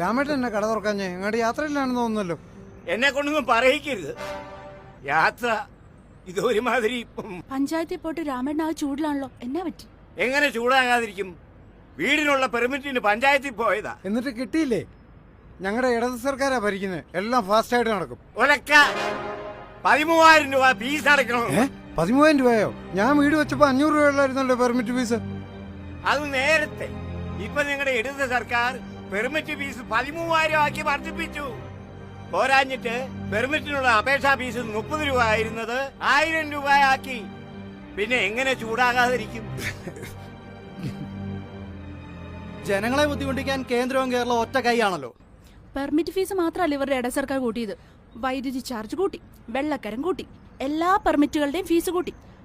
രാമേട്ടൻ എന്നെ കട തുറക്കാഞ്ഞേ ഇങ്ങോട്ട് യാത്രയിലാണെന്ന് തോന്നുന്നല്ലോ. എന്നെ കൊണ്ടൊന്നും പറയിക്കരുത്. യാത്ര ഇതൊരുമാതിരി. പഞ്ചായത്തിൽ പോയിട്ട് രാമേണ്ണ ആ ചൂടിലാണല്ലോ, എന്നാ പറ്റി? എങ്ങനെ ചൂടാകാതിരിക്കും? വീടിനുള്ള പെർമിറ്റിന് പഞ്ചായത്തിൽ പോയതാ. എന്നിട്ട് കിട്ടിയില്ലേ? ഞങ്ങളുടെ ഇടത് സർക്കാരാ ഭരിക്കുന്നത്, എല്ലാം ഫാസ്റ്റ് ആയിട്ട് നടക്കും. ഒലക്ക 13,000 രൂപ ഫീസ് അടയ്ക്കണം. 13,000 രൂപയോ? ഞാൻ വീട് വെച്ചപ്പോ 500 രൂപയുള്ളായിരുന്നല്ലോ പെർമിറ്റ് ഫീസ്. അത് നേരത്തെ. ഇപ്പൊ നിങ്ങളുടെ ഇടത് സർക്കാർ പെർമിറ്റ് ഫീസ് 13,000 ആക്കി വർദ്ധിപ്പിച്ചു. പോരാഞ്ഞിട്ട് പെർമിറ്റിനുള്ള അപേക്ഷാ ഫീസ് 30 രൂപ ആയിരുന്നത് 1000 രൂപയാക്കി. പിന്നെ എങ്ങനെ ചൂടാകാതിരിക്കും? ജനങ്ങളെ ബുദ്ധിമുട്ടിക്കാൻ കേന്ദ്രവും കേരളവും ഒറ്റ കൈയാണല്ലോ. പെർമിറ്റ് ഫീസ് മാത്രമല്ല ഇവരുടെ ഇട സർക്കാർ കൂട്ടിയത്. വൈദ്യുതി ചാർജ് കൂട്ടി, വെള്ളക്കരം കൂട്ടി, എല്ലാ പെർമിറ്റുകളുടെയും ഫീസ് കൂട്ടി.